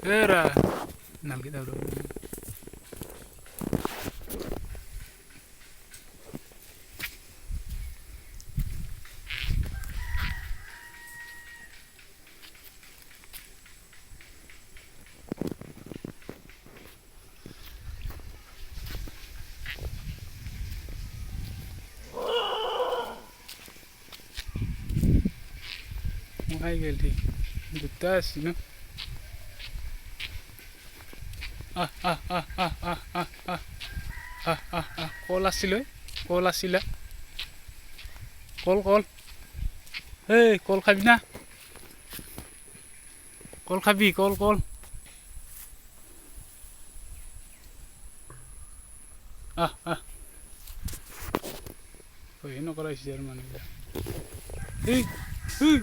Era. Nal kita bro. Hai gel thi. Dutas, no? Call আসছিল call আসছিল call এই call খাবি না কল খাবি কল ওই নকরাইছি আর মানে এই এই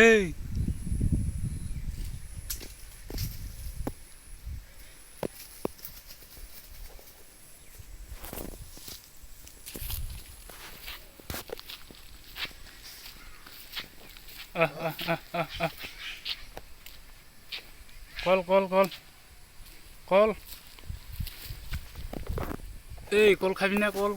এই কল এই কল খাবি না কল